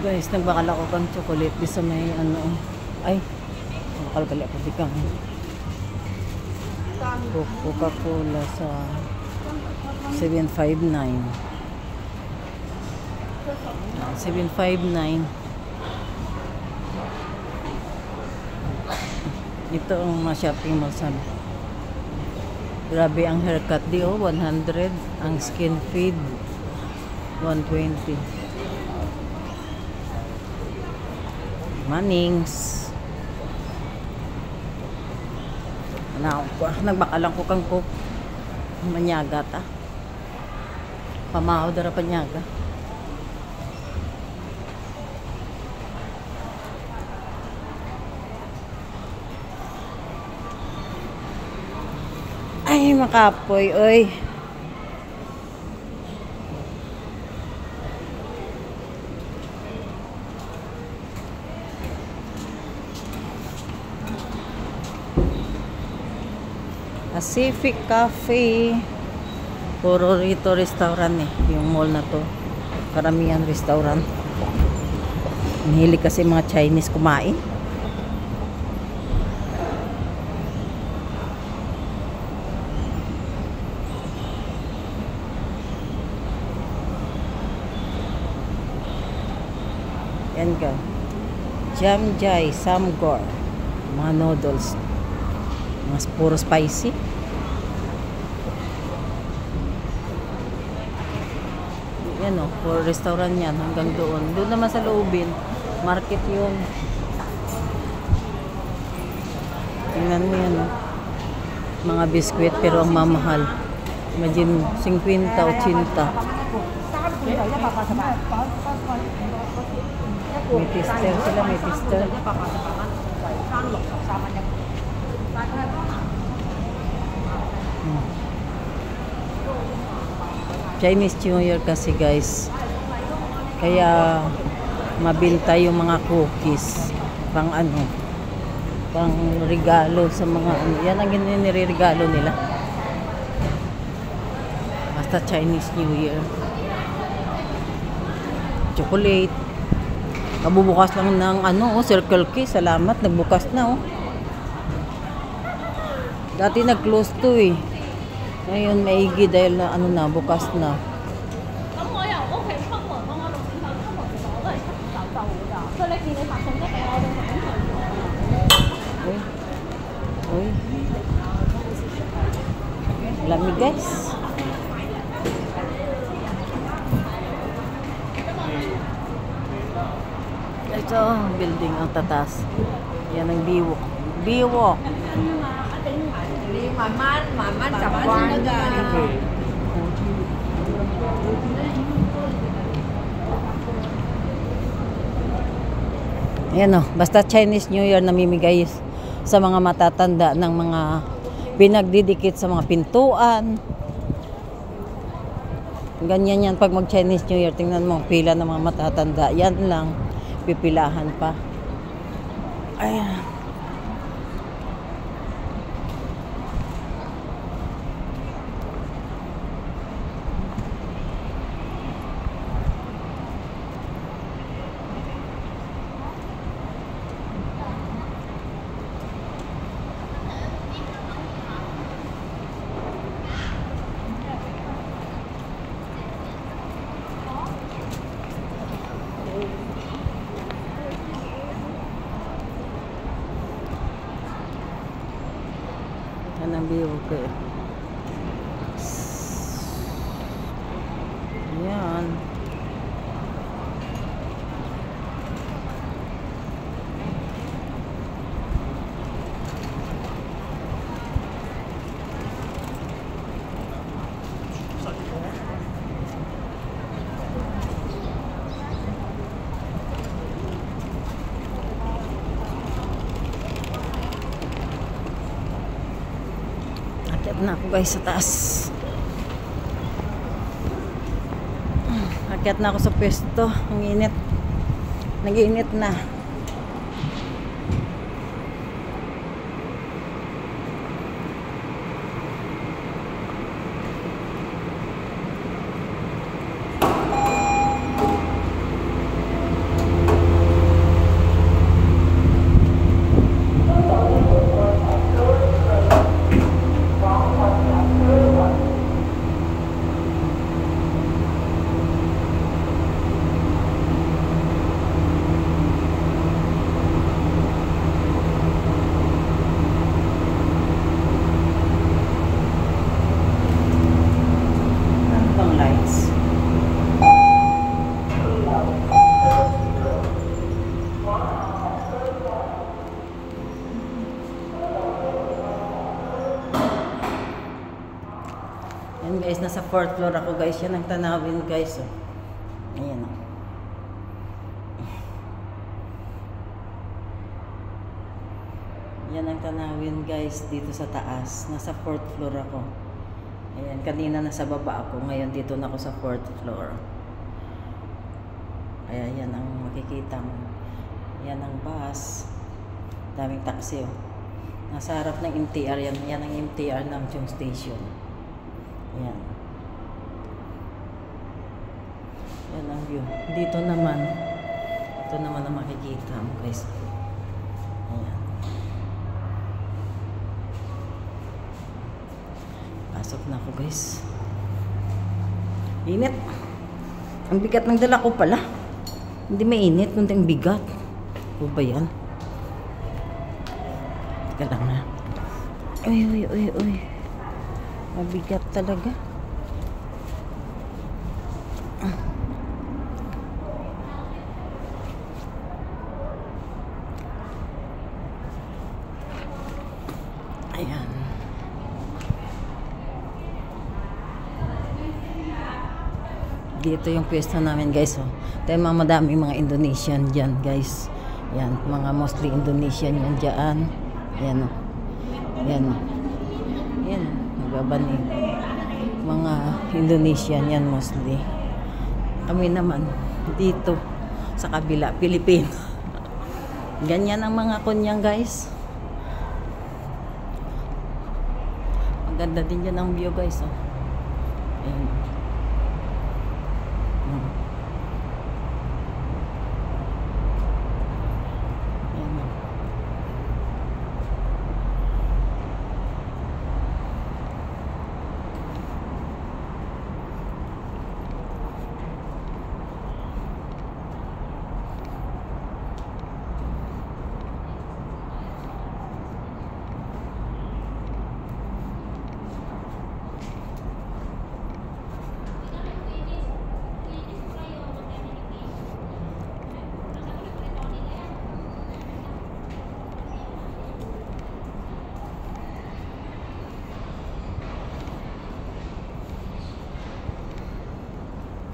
Guys, nagbakal ako kang chocolate di sa may ano. Ay, bakal gali ako di kang Coca-Cola sa 759. 759. Ito ang mga shopping mall sa grabe ang haircut di 100. Ang skin feed 120. Manings. Nagbakalang ko kang cook. Manyaga ta. Pamahaw dara panyaga. Ay, makapoy, oy. Pacific Cafe. Puro rito restaurant eh. Yung mall na to. Karamihan restaurant. Mahilig kasi mga Chinese kumain. Yan ka. Jamjai, Samgor. Mga noodles. Mas puro spicy. Yan o, puro restaurant yan hanggang doon. Doon naman sa loobin, market yun. Tingnan mo yan o. Mga biskwit pero ang mamahal. Imagine 50, 80. May tester sila, may tester. Chinese New Year kasi guys. Kaya mabinta yung mga cookies pang ano, pang regalo sa mga ano. Yan ang nire-regalo nila. Basta Chinese New Year. Chocolate. Kabubukas lang ng ano, Circle K. Salamat, nagbukas na oh. Dati nag-close to eh. Ngayon maigi dahil na ano na, bukas na. Uy. Uy. Lamig guys. Ito, building ang tatas. Yan ang biwok. Biwok. Ayan o, basta Chinese New Year namimigay sa mga matatanda ng mga pinagdidikit sa mga pintuan. Ganyan yan pag mag Chinese New Year, tingnan mo pila ng mga matatanda. Yan lang, pipilahan pa. Ayan. Yan ang view ko eh. Yan. Akyat na ako guys sa taas. Akyat na ako sa pwesto. Ang init. Nag-iinit na. Yan guys, nasa 4th floor ako guys. Yan ang tanawin guys. Oh. Ayan oh. Yan ang tanawin guys dito sa taas. Nasa 4th floor ako. Ayan, kanina nasa baba ako. Ngayon dito na ako sa 4th floor. Kaya yan ang makikita mo. Yan ang bus. Daming taxi oh. Nasa harap ng MTR yan. Yan ang MTR ng Chong Station. Yan. Yan ang view. Dito naman. Ito naman ang makikita mo guys. Ayan. Pasok na ako guys. Init. Ang bigat ng dala ko pala. Hindi mainit, kundi ang bigat. O ba yan? Teka lang na. Uy. Mabigat talaga. Ayan. Dito yung pwesto namin guys. Oh. Tayo madaming mga Indonesian dyan guys. Yan, mga mostly Indonesian yan dyan. Yan o. Yan o. Yan o. Nagbabanig. Mga Indonesian yan mostly. Kami naman dito sa kabila, Pilipino. Ganyan ang mga kunyang guys. Maganda din yan ang view guys. Oh. Ayan.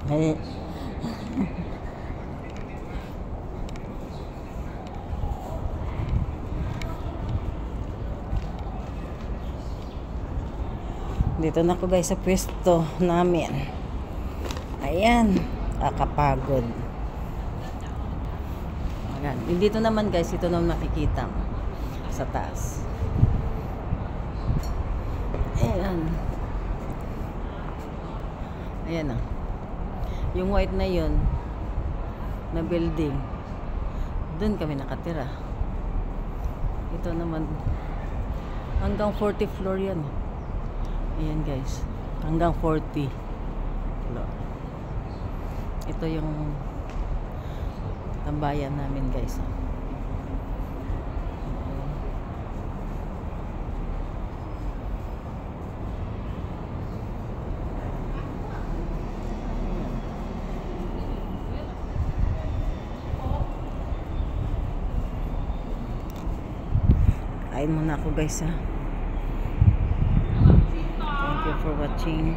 Hey. Dito na ako guys sa pwesto namin. Ayan, kakapagod. Ayan. Dito naman guys, ito naman makikita mo sa taas. Ayan. Ayan o. Yung white na yun na building, doon kami nakatira. Ito naman hanggang 40 floor yan. Ayan guys, hanggang 40 floor. Ito yung tambayan namin guys. Kain muna ako guys ha. Thank you for watching.